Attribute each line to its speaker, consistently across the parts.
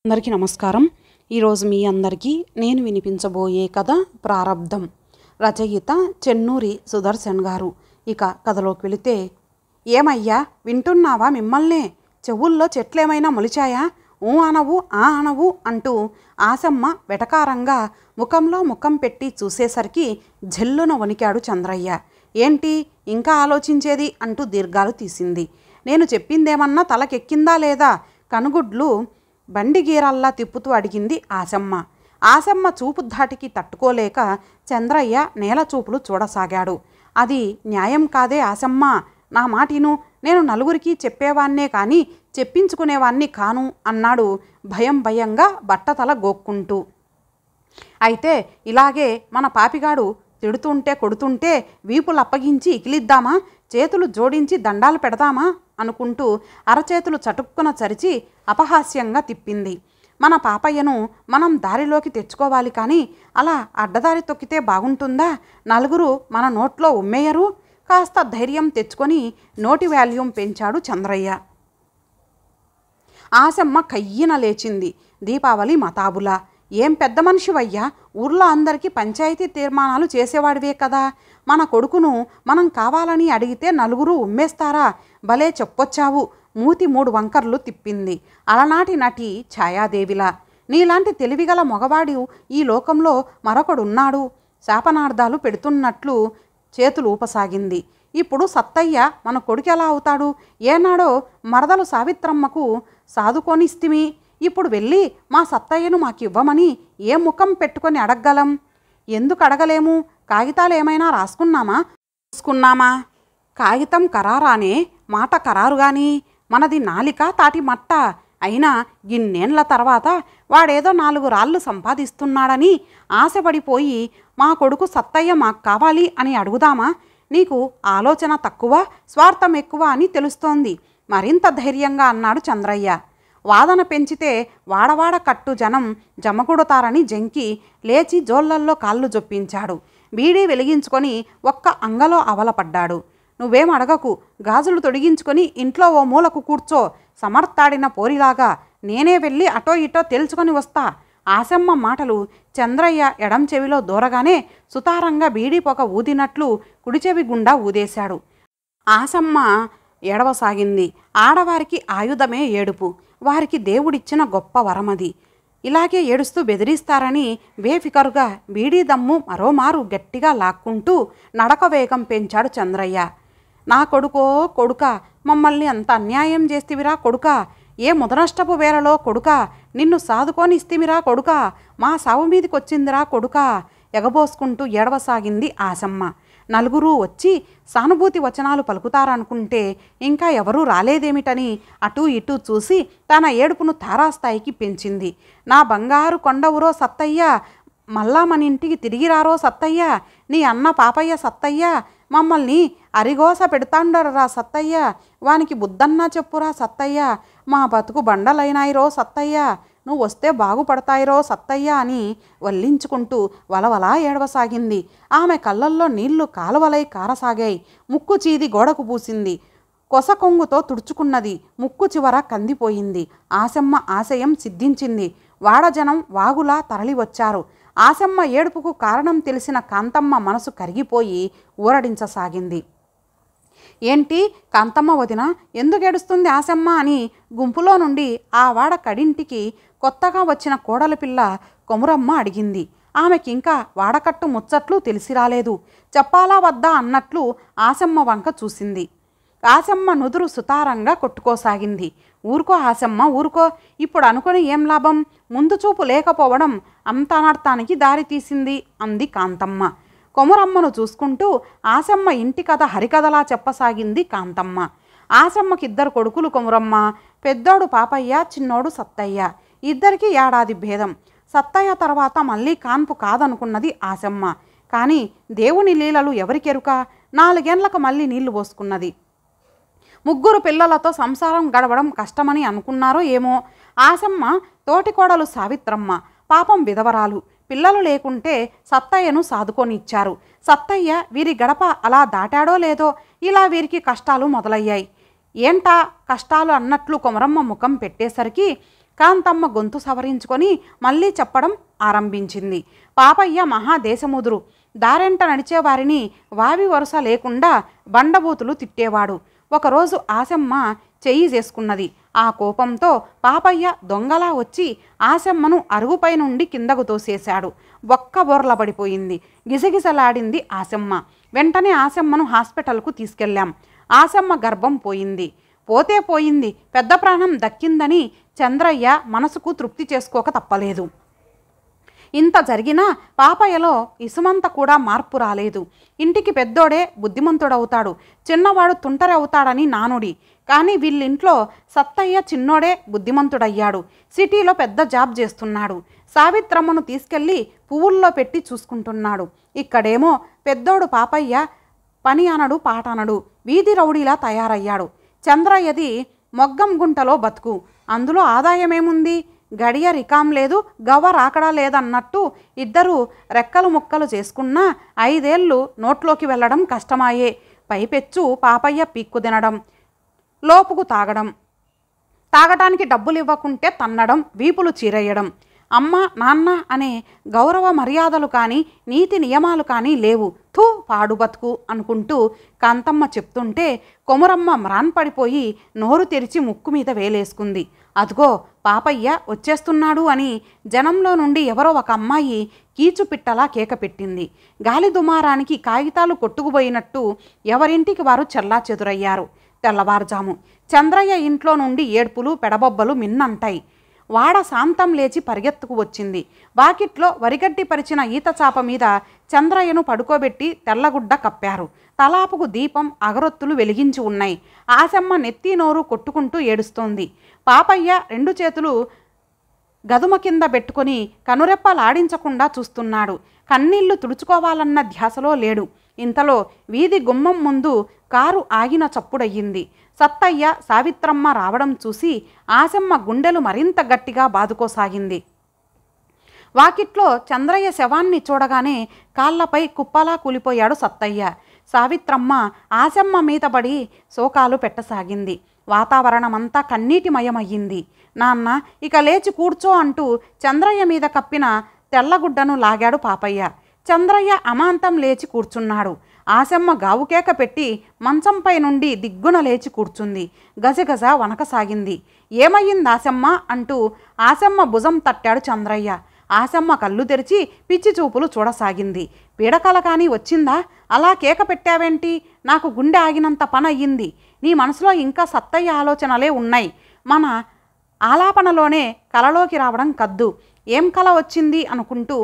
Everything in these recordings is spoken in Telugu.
Speaker 1: అందరికీ నమస్కారం. ఈరోజు మీ అందరికీ నేను వినిపించబోయే కథ ప్రారబ్ధం. రచయిత చెన్నూరి సుదర్శన్ గారు. ఇక కథలోకి వెళితే, ఏమయ్యా వింటున్నావా? మిమ్మల్నే చెవుల్లో చెట్లేమైనా మొలిచాయా? ఊ అనవు ఆ అనవు అంటూ ఆసమ్మ వెటకారంగా ముఖంలో ముఖం పెట్టి చూసేసరికి జల్లున వణికాడు చంద్రయ్య. ఏంటి ఇంకా ఆలోచించేది అంటూ దీర్ఘాలు తీసింది. నేను చెప్పిందేమన్నా తలకెక్కిందా లేదా? కనుగుడ్లు బండి గీరల్లా తిప్పుతూ అడిగింది ఆసమ్మ. ఆసమ్మ చూపు ధాటికి తట్టుకోలేక చంద్రయ్య నేల చూపులు చూడసాగాడు. అది న్యాయం కాదే ఆసమ్మ, నా మాటిను. నేను నలుగురికి చెప్పేవాన్నే కానీ చెప్పించుకునేవాన్ని కాను అన్నాడు భయంగా బట్టతల గోక్కుంటూ. అయితే ఇలాగే మన పాపిగాడు తిడుతుంటే కొడుతుంటే వీపులు అప్పగించి ఇకిలిద్దామా? చేతులు జోడించి దండాలు పెడదామా అనుకుంటూ అరచేతులు చటుక్కున చరిచి అపహాస్యంగా తిప్పింది. మన పాపయ్యను మనం దారిలోకి తెచ్చుకోవాలి కానీ అలా అడ్డదారి తొక్కితే బాగుంటుందా? నలుగురు మన నోట్లో ఉమ్మేయరు. కాస్త ధైర్యం తెచ్చుకొని నోటి వాల్యూమ్ పెంచాడు చంద్రయ్య. ఆసమ్మ కయ్యిన లేచింది. దీపావళి మతాబులా, ఏం పెద్ద మనిషివయ్యా, ఊర్లో అందరికీ పంచాయతీ తీర్మానాలు చేసేవాడివే కదా. మన కొడుకును మనం కావాలని అడిగితే నలుగురు ఉమ్మేస్తారా? భలే చెప్పొచ్చావు. మూతి 3 వంకర్లు తిప్పింది అలనాటి నటి ఛాయాదేవిలా. నీలాంటి తెలివిగల మగవాడు ఈ లోకంలో మరొకడున్నాడు. శాపనార్థాలు పెడుతున్నట్లు చేతులు ఊపసాగింది. ఇప్పుడు సత్తయ్య మన కొడుకు ఎలా అవుతాడు? ఏనాడో మరదలు సావిత్రమ్మకు సాదుకొనిస్తిమి. ఇప్పుడు వెళ్ళి మా సత్తయ్యను మాకివ్వమని ఏ ముఖం పెట్టుకొని అడగగలం? ఎందుకు అడగలేము? కాగితాలు ఏమైనా రాసుకున్నామా? కాగితం ఖరారానే, మాట ఖరారుగాని. మనది నాలిక తాటి మట్ట. అయినా ఇన్నేళ్ల తర్వాత వాడేదో 4 రాళ్ళు సంపాదిస్తున్నాడని ఆశపడిపోయి మా కొడుకు సత్తయ్య మాకు కావాలి అని అడుగుదామా? నీకు ఆలోచన తక్కువ, స్వార్థం ఎక్కువ అని తెలుస్తోంది. మరింత ధైర్యంగా అన్నాడు చంద్రయ్య. వాదన పెంచితే వాడవాడ కట్టు జనం జమకుడతారని జంకి లేచి జోళ్లల్లో కాళ్ళు జొప్పించాడు. బీడీ వెలిగించుకొని ఒక్క అంగలో అవలపడ్డాడు. నువ్వేం అడగకు, గాజులు తొడిగించుకొని ఇంట్లో ఓ మూలకు కూర్చో. సమర్థాడిన పోరిలాగా నేనే వెళ్ళి అటో ఇటో తేల్చుకొని వస్తా. ఆసమ్మ మాటలు చంద్రయ్య ఎడం చెవిలో దూరగానే సుతారంగా బీడీ పొగ ఊదినట్లు కుడిచెవి గుండా ఊదేశాడు. ఆసమ్మ ఏడవసాగింది. ఆడవారికి ఆయుధమే ఏడుపు. వారికి దేవుడిచ్చిన గొప్ప వరమది. ఇలాగే ఏడుస్తూ బెదిరిస్తారని బేఫికరుగా బీడీ దమ్ము మరోమారు గట్టిగా లాక్కుంటూ నడక వేగం పెంచాడు చంద్రయ్య. నా కొడుకా, మమ్మల్ని అంత అన్యాయం చేస్తివిరా కొడుకా. ఏ ముదనష్టపు వేళలో కొడుకా నిన్ను సాదుకొని ఇస్తిమిరా కొడుకా. మా సావు మీదికొచ్చిందిరా కొడుకా ఎగబోసుకుంటూ ఏడవసాగింది ఆసమ్మ. నలుగురు వచ్చి సానుభూతి వచనాలు పలుకుతారనుకుంటే ఇంకా ఎవరూ రాలేదేమిటని అటూ ఇటూ చూసి తన ఏడుపును తారాస్థాయికి పెంచింది. నా బంగారు కొండవురో సత్తయ్య, మళ్ళా మన ఇంటికి తిరిగిరారో సత్తయ్య, నీ అన్న పాపయ్య సత్తయ్య, మమ్మల్ని అరిగోస పెడతాండరా సత్తయ్య, వానికి బుద్ధన్నా చెప్పురా సత్తయ్య, మా బతుకు బండలైనాయిరో సత్తయ్య, నువ్వు వస్తే బాగుపడతాయిరో సత్తయ్య అని వల్లించుకుంటూ వలవలా ఏడవసాగింది. ఆమె కళ్ళల్లో నీళ్లు కాలువలై కారసాగాయి. ముక్కు చీది గోడకు పూసింది. కొస కొంగుతో తుడుచుకున్నది. ముక్కు చివర కందిపోయింది. ఆసమ్మ ఆశయం సిద్ధించింది. వాడజనం వాగులా తరలివచ్చారు. ఆసమ్మ ఏడుపుకు కారణం తెలిసిన కాంతమ్మ మనసు కరిగిపోయి ఊరడించసాగింది. ఏంటి కాంతమ్మ వదిన, ఎందుకు ఏడుస్తుంది ఆసమ్మ అని గుంపులో నుండి ఆ వాడ కడింటికి కొత్తగా వచ్చిన కోడల పిల్ల కొమురమ్మ అడిగింది. ఆమెకింకా వాడకట్టు ముచ్చట్లు తెలిసి రాలేదు. చెప్పాలా వద్దా అన్నట్లు ఆసమ్మ వంక చూసింది. ఆసమ్మ నుదురు సుతారంగా కొట్టుకోసాగింది. ఊరుకో ఆసమ్మ ఊరుకో, ఇప్పుడు అనుకుని ఏం లాభం? ముందు చూపు లేకపోవడం అంత అనర్థానికి దారితీసింది అంది కాంతమ్మ. కొమురమ్మను చూసుకుంటూ ఆసమ్మ ఇంటి కథ హరికథలా చెప్పసాగింది కాంతమ్మ. ఆసమ్మకిద్దరు కొడుకులు కొమురమ్మ. పెద్దోడు పాపయ్య, చిన్నోడు సత్తయ్య. ఇద్దరికీ ఏడాది భేదం. సత్తయ్య తర్వాత మళ్ళీ కాన్పు కాదనుకున్నది ఆసమ్మ. కానీ దేవుని లీలలు ఎవరికెరుక? 4 ఏళ్లకు మళ్ళీ నీళ్లు పోసుకున్నది. 3 పిల్లలతో సంసారం గడవడం కష్టమని అనుకున్నారో ఏమో. ఆసమ్మ తోటికోడలు సావిత్రమ్మ పాపం విధవరాలు. పిల్లలు లేకుంటే సత్తయ్యను సాదుకొనిచ్చారు. సత్తయ్య వీరి గడప అలా దాటాడో లేదో ఇలా వీరికి కష్టాలు మొదలయ్యాయి. ఏంటా కష్టాలు అన్నట్లు కొమరమ్మ ముఖం పెట్టేసరికి కాంతమ్మ గొంతు సవరించుకొని మళ్ళీ చెప్పడం ఆరంభించింది. పాపయ్య మహాదేశముదురు. దారెంట నడిచేవారిని వావి వరుస లేకుండా బండబూతులు తిట్టేవాడు. ఒకరోజు ఆశమ్మ చెయ్యి చేసుకున్నది. ఆ కోపంతో పాపయ్య దొంగలా వచ్చి ఆశమ్మను అరుగుపై నుండి కిందకు తోసేశాడు. బొక్క బొర్ల పడిపోయింది. గిజగిజలాడింది ఆశమ్మ. వెంటనే ఆశమ్మను హాస్పిటల్కు తీసుకెళ్ళాం. ఆశమ్మ గర్భం పోయింది. పోతే పోయింది, పెద్ద ప్రాణం దక్కిందని చంద్రయ్య మనసుకు తృప్తి చేసుకోక తప్పలేదు. ఇంత జరిగినా పాపయ్యలో ఇసుమంత కూడా మార్పు రాలేదు. ఇంటికి పెద్దోడే బుద్ధిమంతుడవుతాడు, చిన్నవాడు తుంటరవుతాడని నానుడి. కానీ వీళ్ళింట్లో సత్తయ్య చిన్నోడే బుద్ధిమంతుడయ్యాడు. సిటీలో పెద్ద జాబ్ చేస్తున్నాడు. సావిత్రమ్మను తీసుకెళ్ళి పువ్వుల్లో పెట్టి చూసుకుంటున్నాడు. ఇక్కడేమో పెద్దోడు పాపయ్య పని అనడు పాటనడు, వీధి రౌడీలా తయారయ్యాడు. చంద్రయ్యది మొగ్గం గుంటలో బతుకు. అందులో ఆదాయమేముంది? గడియ రికాం లేదు, గవ్వ రాకడా లేదన్నట్టు ఇద్దరు రెక్కలు ముక్కలు చేసుకున్నా 5 ఏళ్ళు నోట్లోకి వెళ్ళడం కష్టమాయే. పైపెచ్చు పాపయ్య పీక్కు తినడం, లోపుకు తాగడం, తాగటానికి డబ్బులు ఇవ్వకుంటే తన్నడం, వీపులు చీరేయడం. అమ్మ నాన్న అనే గౌరవ మర్యాదలు కానీ నీతి నియమాలు కానీ లేవు. థూ పాడు బతుకు అనుకుంటూ కాంతమ్మ చెప్తుంటే కొమురమ్మ మ్రాన్పడిపోయి నోరు తెరిచి ముక్కు మీద వేలేసుకుంది. అదిగో పాపయ్య వచ్చేస్తున్నాడు అని జనంలో నుండి ఎవరో ఒక అమ్మాయి కీచుపిట్టలా కేక పెట్టింది. గాలి దుమారానికి కాగితాలు కొట్టుకుపోయినట్టు ఎవరింటికి వారు చెల్లా చెదురయ్యారు. తెల్లవారుజాము చంద్రయ్య ఇంట్లో నుండి ఏడ్పులు పెడబొబ్బలు మిన్నంటాయి. వాడ శాంతం లేచి పరిగెత్తుకు వచ్చింది. వాకిట్లో వరిగడ్డి పరిచిన ఈత చాప మీద చంద్రయ్యను పడుకోబెట్టి తెల్లగుడ్డ కప్పారు. తలాపుకు దీపం అగరొత్తులు వెలిగించి ఉన్నాయి. ఆశమ్మ నెత్తి నోరు కొట్టుకుంటూ ఏడుస్తోంది. పాపయ్య 2 చేతులు గదుమ కింద పెట్టుకొని కనురెప్పలాడించకుండా చూస్తున్నాడు. కన్నీళ్లు తుడుచుకోవాలన్న ధ్యాసలో లేడు. ఇంతలో వీధి గుమ్మం ముందు కారు ఆగిన చప్పుడయ్యింది. సత్తయ్య సావిత్రమ్మ రావడం చూసి ఆశమ్మ గుండెలు మరింత గట్టిగా బాదుకోసాగింది. వాకిట్లో చంద్రయ్య శవాన్ని చూడగానే కాళ్లపై కుప్పలా కూలిపోయాడు సత్తయ్య. సావిత్రమ్మ ఆశమ్మ మీద పడి శోకాలు పెట్టసాగింది. వాతావరణమంతా కన్నీటిమయమయ్యింది. నాన్న ఇక లేచి కూర్చో అంటూ చంద్రయ్య మీద కప్పిన తెల్లగుడ్డను లాగాడు పాపయ్య. చంద్రయ్య అమాంతం లేచి కూర్చున్నాడు. ఆశమ్మ గావుకేక పెట్టి మంచంపై నుండి దిగ్గున లేచి కూర్చుంది. గజగజ వనకసాగింది. ఏమయ్యింది ఆశమ్మ అంటూ ఆశమ్మ భుజం తట్టాడు చంద్రయ్య. ఆశమ్మ కళ్ళు తెరిచి పిచ్చి చూపులు చూడసాగింది. పీడకల కానీ వచ్చిందా? అలా కేక పెట్టావేంటి? నాకు గుండె ఆగినంత పని అయ్యింది. నీ మనసులో ఇంకా సత్తయ్య ఆలోచనలే ఉన్నాయి. మన ఆలాపనలోనే కలలోకి రావడం కద్దు. ఏం కల వచ్చింది అనుకుంటూ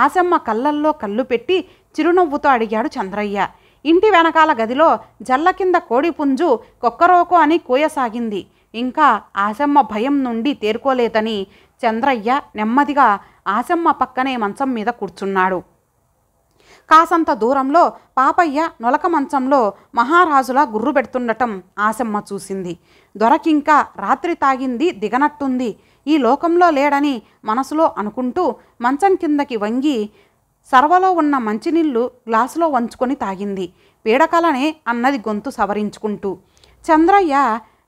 Speaker 1: ఆశమ్మ కళ్ళల్లో కళ్ళు పెట్టి చిరునవ్వుతో అడిగాడు చంద్రయ్య. ఇంటి వెనకాల గదిలో జల్ల కింద కోడిపుంజు కొక్కరోకో అని కూయసాగింది. ఇంకా ఆశమ్మ భయం నుండి తేరుకోలేదని చంద్రయ్య నెమ్మదిగా ఆశమ్మ పక్కనే మంచం మీద కూర్చున్నాడు. కాసంత దూరంలో పాపయ్య నొలక మంచంలో మహారాజులా గుర్రు పెడుతుండటం ఆశమ్మ చూసింది. దొరకింకా రాత్రి తాగింది దిగనట్టుంది, ఈ లోకంలో లేడని మనసులో అనుకుంటూ మంచం కిందకి వంగి సర్వలో ఉన్న మంచినీళ్లు గ్లాసులో వంచుకొని తాగింది. పీడకలనే అన్నది గొంతు సవరించుకుంటూ. చంద్రయ్య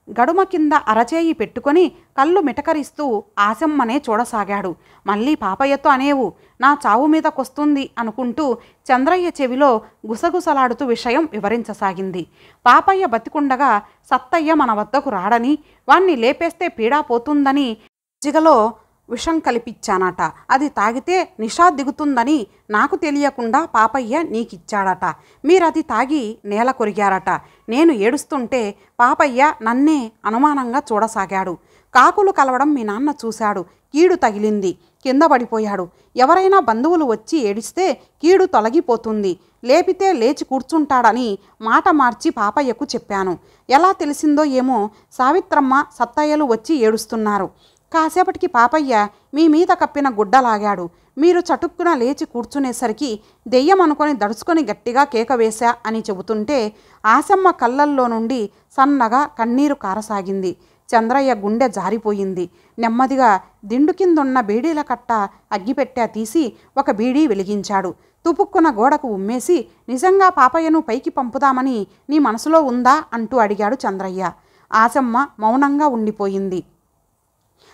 Speaker 1: గడుమ కింద అరచేయి పెట్టుకొని కళ్ళు మిటకరిస్తూ ఆశమ్మనే చూడసాగాడు. మళ్ళీ పాపయ్యతో అనేవు, నా చావు మీదకొస్తుంది అనుకుంటూ చంద్రయ్య చెవిలో గుసగుసలాడుతూ విషయం వివరించసాగింది. పాపయ్య బతికుండగా సత్తయ్య మన వద్దకు రాడని, వాణ్ణి లేపేస్తే పీడా పోతుందని జిగలో విషం కలిపిచ్చానట. అది తాగితే నిషా దిగుతుందని నాకు తెలియకుండా పాపయ్య నీకిచ్చాడట. మీరది తాగి నేల కొరిగారట. నేను ఏడుస్తుంటే పాపయ్య నన్నే అనుమానంగా చూడసాగాడు. కాకులు కలవడం మీ నాన్న చూశాడు. కీడు తగిలింది, కింద పడిపోయాడు. ఎవరైనా బంధువులు వచ్చి ఏడిస్తే కీడు తొలగిపోతుంది, లేపితే లేచి కూర్చుంటాడని మాట మార్చి పాపయ్యకు చెప్పాను. ఎలా తెలిసిందో ఏమో సావిత్రమ్మ సత్తయ్యలు వచ్చి ఏడుస్తున్నారు. కాసేపటికి పాపయ్య మీ మీద కప్పిన గుడ్డలాగాడు. మీరు చటుక్కున లేచి కూర్చునేసరికి దెయ్యం అనుకొని దడుచుకొని గట్టిగా కేక వేశా అని చెబుతుంటే ఆశమ్మ కళ్ళల్లో నుండి సన్నగా కన్నీరు కారసాగింది. చంద్రయ్య గుండె జారిపోయింది. నెమ్మదిగా దిండు కిందున్న బీడీల కట్ట అగ్గిపెట్టా తీసి ఒక బీడీ వెలిగించాడు. తుపుక్కున గోడకు ఉమ్మేసి నిజంగా పాపయ్యను పైకి పంపుదామని నీ మనసులో ఉందా అంటూ అడిగాడు చంద్రయ్య. ఆశమ్మ మౌనంగా ఉండిపోయింది.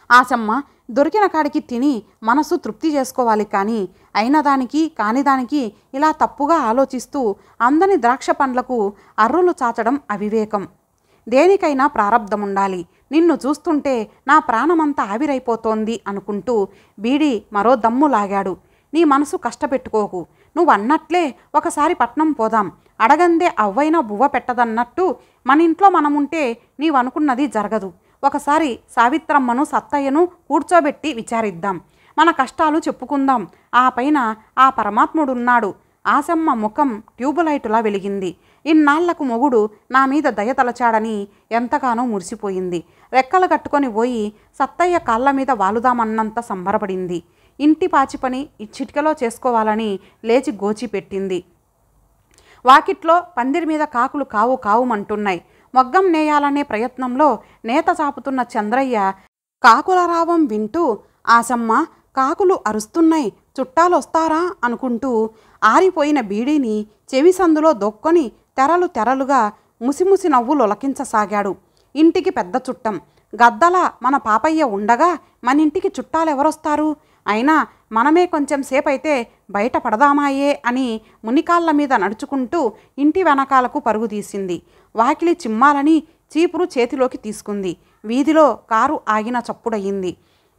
Speaker 1: ఆశమ్మ దొరికిన కాడికి తిని మనసు తృప్తి చేసుకోవాలి, కానీ అయిన దానికి కాని దానికి ఇలా తప్పుగా ఆలోచిస్తూ అందని ద్రాక్ష పండ్లకు అర్రులు చాచడం అవివేకం. దేనికైనా ప్రారబ్ధముండాలి. నిన్ను చూస్తుంటే నా ప్రాణమంతా ఆవిరైపోతోంది అనుకుంటూ బీడి మరో దమ్ము లాగాడు. నీ మనసు కష్టపెట్టుకోకు. నువ్వన్నట్లే ఒకసారి పట్నం పోదాం. అడగందే అవ్వైనా బువ్వ పెట్టదన్నట్టు మన ఇంట్లో మనముంటే నీవనుకున్నది జరగదు. ఒకసారి సావిత్రమ్మను సత్తయ్యను కూర్చోబెట్టి విచారిద్దాం. మన కష్టాలు చెప్పుకుందాం. ఆ పైన ఆ పరమాత్ముడున్నాడు. ఆశమ్మ ముఖం ట్యూబులైటులా వెలిగింది. ఇన్నాళ్లకు మొగుడు నా మీద దయతలచాడని ఎంతగానో మురిసిపోయింది. రెక్కలు కట్టుకొని పోయి సత్తయ్య కాళ్ళ మీద వాలుదామన్నంత సంబరపడింది. ఇంటి పాచి పని చిటికలో చేసుకోవాలని లేచి గోచి పెట్టింది. వాకిట్లో పందిరి మీద కాకులు కావు కావుమంటున్నాయి. మొగ్గం నేయాలనే ప్రయత్నంలో నేత చాపుతున్న చంద్రయ్య కాకుల రావం వింటూ, ఆశమ్మ కాకులు అరుస్తున్నాయి, చుట్టాలొస్తారా అనుకుంటూ ఆరిపోయిన బీడీని చెవి సందులో దొక్కొని తెరలు తెరలుగా ముసిముసి నవ్వులు ఒలకించసాగాడు. ఇంటికి పెద్ద చుట్టం గద్దల మన పాపయ్య ఉండగా మనింటికి చుట్టాలెవరొస్తారు? అయినా మనమే కొంచెం సేపైతే బయట పడదామాయే అని మునికాళ్ళ మీద నడుచుకుంటూ ఇంటి వెనకాలకు పరుగు తీసింది. వాకిలి చిమ్మాలని చీపురు చేతిలోకి తీసుకుంది. వీధిలో కారు ఆగిన చప్పుడయింది.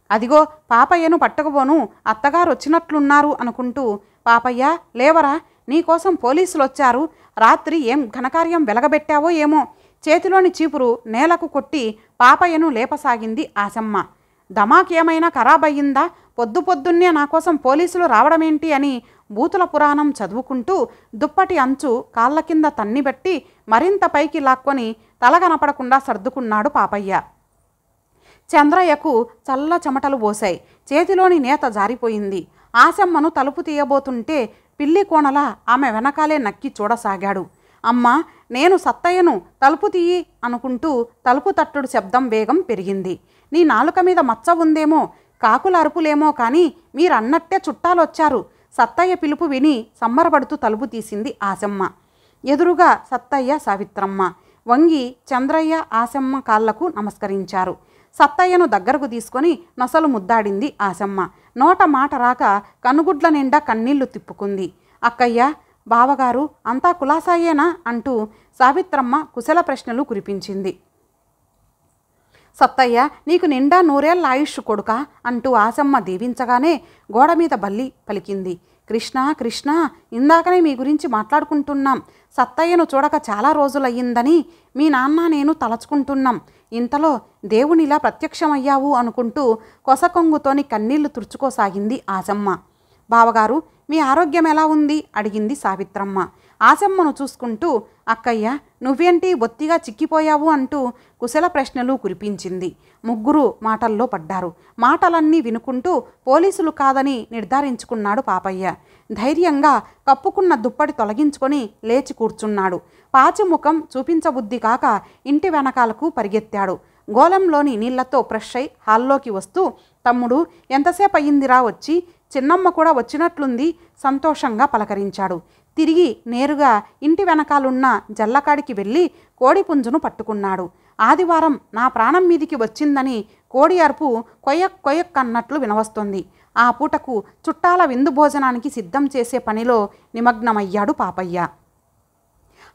Speaker 1: అదిగో పాపయ్యను పట్టకపోను, అత్తగారు వచ్చినట్లున్నారు అనుకుంటూ, పాపయ్య లేవరా, నీకోసం పోలీసులొచ్చారు. రాత్రి ఏం ఘనకార్యం వెలగబెట్టావో ఏమో. చేతిలోని చీపురు నేలకు కొట్టి పాపయ్యను లేపసాగింది ఆశమ్మ. దమాకేమైనా ఖరాబయ్యిందా? పొద్దున్నే నా కోసం పోలీసులు రావడమేంటి అని బూతుల పురాణం చదువుకుంటూ దుప్పటి అంచు కాళ్ళ కింద తన్నిబెట్టి మరింత పైకి లాక్కొని తల కనపడకుండా సర్దుకున్నాడు పాపయ్య. చంద్రయ్యకు చల్ల చెమటలు పోశాయి. చేతిలోని నేత జారిపోయింది. ఆశమ్మను తలుపు తీయబోతుంటే పిల్లి కోణల ఆమె వెనకాలే నక్కి చూడసాగాడు. అమ్మా, నేను సత్తయ్యను, తలుపు తీయి అనుకుంటూ తలుపు తట్టుడు శబ్దం వేగం పెరిగింది. నీ నాలుక మీద మచ్చ ఉందేమో, కాకుల అరుపులేమో కానీ మీరన్నట్టే చుట్టాలొచ్చారు. సత్తయ్య పిలుపు విని సంబరపడుతూ తలుపు తీసింది ఆశమ్మ. ఎదురుగా సత్తయ్య, సావిత్రమ్మ వంగి చంద్రయ్య ఆశమ్మ కాళ్లకు నమస్కరించారు. సత్తయ్యను దగ్గరకు తీసుకొని నొసలు ముద్దాడింది ఆశమ్మ. నోట మాట రాక కనుగుడ్ల నిండా కన్నీళ్లు తిప్పుకుంది. అక్కయ్య, బావగారు అంతా కులాసాయేనా అంటూ సావిత్రమ్మ కుశల ప్రశ్నలు కురిపించింది. సత్తయ్య, నీకు నిండా నూరేళ్ల ఆయుష్ కొడుకా అంటూ ఆశమ్మ దీవించగానే గోడ మీద బల్లి పలికింది. కృష్ణ కృష్ణ, ఇందాకనే మీ గురించి మాట్లాడుకుంటున్నాం. సత్తయ్యను చూడక చాలా రోజులయ్యిందని మీ నాన్న నేను తలచుకుంటున్నాం. ఇంతలో దేవునిలా ప్రత్యక్షమయ్యావు అనుకుంటూ కొసకొంగుతోని కన్నీళ్లు తుడుచుకోసాగింది ఆశమ్మ. బావగారు, మీ ఆరోగ్యం ఎలా ఉంది అడిగింది సావిత్రమ్మ. ఆశమ్మను చూసుకుంటూ, అక్కయ్య నువ్వేంటి బొత్తిగా చిక్కిపోయావు అంటూ కుశల ప్రశ్నలు కురిపించింది. ముగ్గురు మాటల్లో పడ్డారు. మాటలన్నీ వినుకుంటూ పోలీసులు కాదని నిర్ధారించుకున్నాడు పాపయ్య. ధైర్యంగా కప్పుకున్న దుప్పటి తొలగించుకొని లేచి కూర్చున్నాడు. పాచిముఖం చూపించబుద్ధి కాక ఇంటి వెనకాలకు పరిగెత్తాడు. గోళంలోని నీళ్లతో ఫ్రెష్ అయి హాల్లోకి వస్తూ, తమ్ముడు ఎంతసేపు అయ్యిందిరా వచ్చి? చిన్నమ్మ కూడా వచ్చినట్లుంది సంతోషంగా పలకరించాడు. తిరిగి నేరుగా ఇంటి వెనకాలున్న జల్లకాడికి వెళ్ళి కోడి పుంజును పట్టుకున్నాడు. ఆదివారం నా ప్రాణం మీదికి వచ్చిందని కోడి అరుపు కొయ్యక్ కొయ్యక్ అన్నట్లు వినవస్తుంది. ఆ పూటకు చుట్టాల విందు భోజనానికి సిద్ధం చేసే పనిలో నిమగ్నమయ్యాడు పాపయ్య.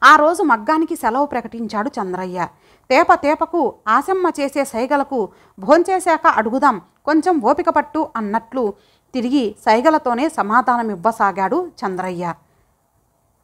Speaker 1: ఆ రోజు మగ్గానికి సెలవు ప్రకటించాడు చంద్రయ్య. తేపకు ఆశమ్మ చేసే సైగలకు భోంచేశాక అడుగుదాం, కొంచెం ఓపిక పట్టు అన్నట్లు తిరిగి సైగలతోనే సమాధానమివ్వసాగాడు చంద్రయ్య.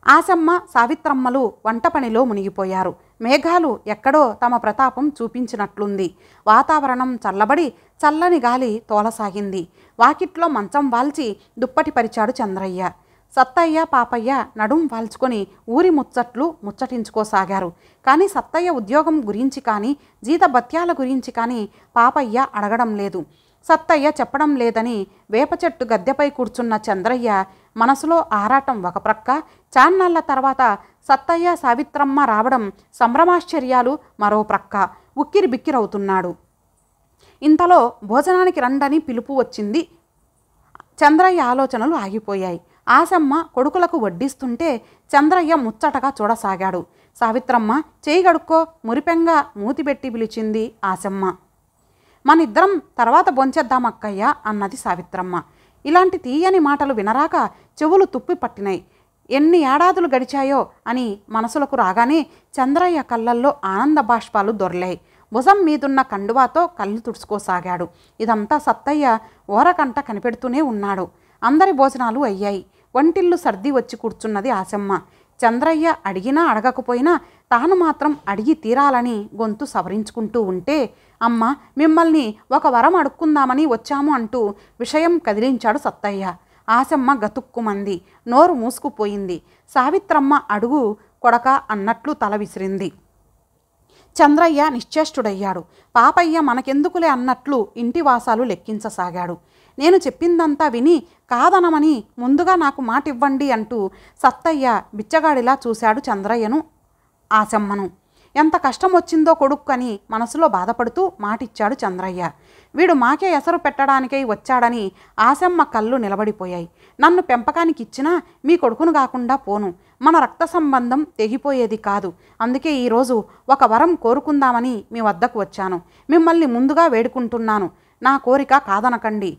Speaker 1: ఆశమ్మ, సావిత్రమ్మలు వంట పనిలో మునిగిపోయారు. మేఘాలు ఎక్కడో తమ ప్రతాపం చూపించినట్లుంది. వాతావరణం చల్లబడి చల్లని గాలి తోలసాగింది. వాకిట్లో మంచం వాల్చి దుప్పటి పరిచాడు చంద్రయ్య. సత్తయ్య, పాపయ్య నడుం వాల్చుకొని ఊరి ముచ్చట్లు ముచ్చటించుకోసాగారు. కానీ సత్తయ్య ఉద్యోగం గురించి కానీ జీతభత్యాల గురించి కానీ పాపయ్య అడగడం లేదు. సత్తయ్య చెప్పడం లేదని వేప చెట్టు గద్దెపై కూర్చున్న చంద్రయ్య మనసులో ఆరాటం ఒక ప్రక్క, చాన్నాళ్ల తర్వాత సత్తయ్య, సావిత్రమ్మ రావడం సంభ్రమాశ్చర్యాలు మరో ప్రక్క. ఉక్కిరి బిక్కిరవుతున్నాడు. ఇంతలో భోజనానికి రండని పిలుపు వచ్చింది. చంద్రయ్య ఆలోచనలు ఆగిపోయాయి. ఆశమ్మ కొడుకులకు వడ్డిస్తుంటే చంద్రయ్య ముచ్చటగా చూడసాగాడు. సావిత్రమ్మ చేయి గడుక్కో, మురిపెంగా మూతిపెట్టి పిలిచింది ఆశమ్మ. మనిద్దరం తర్వాత బొంచేద్దాం అక్కయ్య అన్నది సావిత్రమ్మ. ఇలాంటి తీయని మాటలు వినరాక చెవులు తుప్పి పట్టినాయి. ఎన్ని ఏడాదులు గడిచాయో అని మనసులకు రాగానే చంద్రయ్య కళ్ళల్లో ఆనంద బాష్పాలు దొర్లాయి. భుజం మీదున్న కండువాతో కళ్ళు తుడుచుకోసాగాడు. ఇదంతా సత్తయ్య ఓరకంట కనిపెడుతూనే ఉన్నాడు. అందరి భోజనాలు అయ్యాయి. వంటిల్లు సర్ది వచ్చి కూర్చున్నది ఆశమ్మ. చంద్రయ్య అడిగినా అడగకపోయినా తాను మాత్రం అడిగి తీరాలని గొంతు సవరించుకుంటూ ఉంటే, అమ్మ మిమ్మల్ని ఒక వరం అడుక్కుందామని వచ్చాము అంటూ విషయం కదిలించాడు సత్తయ్య. ఆశమ్మ గతుక్కుమంది. నోరు మూసుకుపోయింది. సావిత్రమ్మ అడుగు కొడక అన్నట్లు తల విసిరింది. చంద్రయ్య నిశ్చేష్టుడయ్యాడు. పాపయ్య మనకెందుకులే అన్నట్లు ఇంటి వాసాలు లెక్కించసాగాడు. నేను చెప్పిందంతా విని కాదనమని ముందుగా నాకు మాట ఇవ్వండి అంటూ సత్తయ్య బిచ్చగాడిలా చూశాడు చంద్రయ్యను, ఆశమ్మను. ఎంత కష్టం వచ్చిందో కొడుక్కని మనసులో బాధపడుతూ మాటిచ్చాడు చంద్రయ్య. వీడు మాకే ఎసరు పెట్టడానికై వచ్చాడని ఆశమ్మ కళ్ళు నిలబడిపోయాయి. నన్ను పెంపకానికి ఇచ్చినా మీ కొడుకును కాకుండా పోను. మన రక్త సంబంధం తెగిపోయేది కాదు. అందుకే ఈరోజు ఒక వరం కోరుకుందామని మీ వద్దకు వచ్చాను. మిమ్మల్ని ముందుగా వేడుకుంటున్నాను. నా కోరిక కాదనకండి.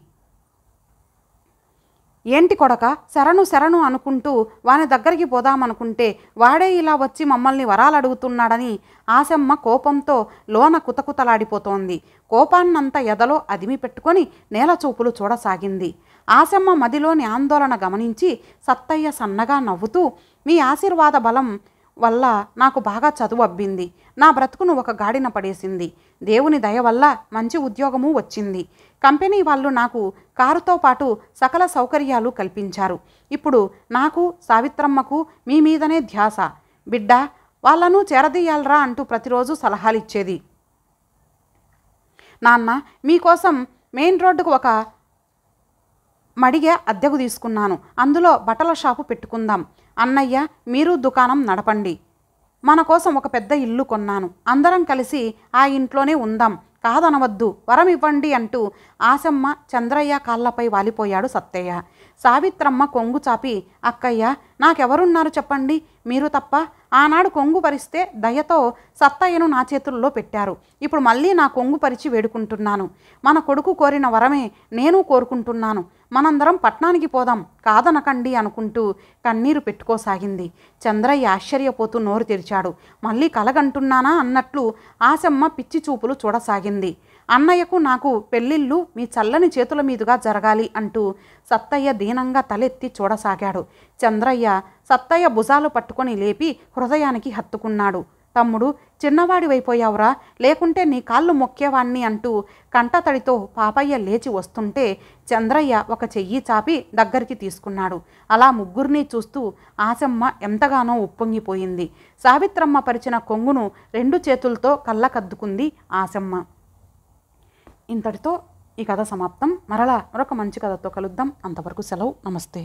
Speaker 1: ఏంటి కొడక, శరణు శరణు అనుకుంటూ వాని దగ్గరికి పోదామనుకుంటే వాడే ఇలా వచ్చి మమ్మల్ని వరాలు అడుగుతున్నాడని ఆశమ్మ కోపంతో లోన కుతకుతలాడిపోతోంది. కోపాన్నంతా ఎదలో అదిమి పెట్టుకొని నేల చూపులు చూడసాగింది. ఆశమ్మ మదిలోని ఆందోళన గమనించి సత్తయ్య సన్నగా నవ్వుతూ, మీ ఆశీర్వాద బలం వల్ల నాకు బాగా చదువు అబ్బింది. నా బ్రతుకును ఒక గాడిన పడేసింది. దేవుని దయ వల్ల మంచి ఉద్యోగము వచ్చింది. కంపెనీ వాళ్ళు నాకు కారుతో పాటు సకల సౌకర్యాలు కల్పించారు. ఇప్పుడు నాకు సావిత్రమ్మకు మీ మీదనే ధ్యాస. బిడ్డ వాళ్ళను చేరదీయాలరా అంటూ ప్రతిరోజు సలహాలిచ్చేది. నాన్న మీకోసం మెయిన్ రోడ్డుకు ఒక మడిగ అద్దెకు తీసుకున్నాను. అందులో బట్టల షాపు పెట్టుకుందాం. అన్నయ్య మీరు దుకాణం నడపండి. మన కోసం ఒక పెద్ద ఇల్లు కొన్నాను. అందరం కలిసి ఆ ఇంట్లోనే ఉందాం. కాదనవద్దు, వరం ఇవ్వండి అంటూ ఆశమ్మ చంద్రయ్య కాళ్ళపై వాలిపోయాడు సత్తయ్య. సావిత్రమ్మ కొంగు చాపి, అక్కయ్య నాకెవరున్నారు చెప్పండి, మీరు తప్ప. ఆనాడు కొంగు పరిస్తే దయతో సత్తయ్యను నా చేతుల్లో పెట్టారు. ఇప్పుడు మళ్ళీ నా కొంగు పరిచి వేడుకుంటున్నాను. మన కొడుకు కోరిన వరమే నేను కోరుకుంటున్నాను. మనందరం పట్నానికి పోదాం, కాదనకండి అనుకుంటూ కన్నీరు పెట్టుకోసాగింది. చంద్రయ్య ఆశ్చర్యపోతూ నోరు తెరిచాడు. మళ్ళీ కలగంటున్నానా అన్నట్లు ఆశమ్మ పిచ్చి చూపులు చూడసాగింది. అన్నయ్యకు నాకు పెళ్ళిళ్ళు మీ చల్లని చేతుల మీదుగా జరగాలి అంటూ సత్తయ్య దీనంగా తలెత్తి చూడసాగాడు. చంద్రయ్య సత్తయ్య భుజాలు పట్టుకొని లేపి హృదయానికి హత్తుకున్నాడు. తమ్ముడు చిన్నవాడివైపోయావురా, లేకుంటే నీ కాళ్ళు మొక్కేవాణ్ణి అంటూ కంటతడితో పాపయ్య లేచి వస్తుంటే చంద్రయ్య ఒక చెయ్యి చాపి దగ్గరికి తీసుకున్నాడు. అలా ముగ్గురిని చూస్తూ ఆశమ్మ ఎంతగానో ఉప్పొంగిపోయింది. సావిత్రమ్మ పరిచిన కొంగును 2 చేతులతో కళ్ళకద్దుకుంది ఆశమ్మ. ఇంతటితో ఈ కథ సమాప్తం. మరలా మరొక మంచి కథతో కలుద్దాం. అంతవరకు సెలవు. నమస్తే.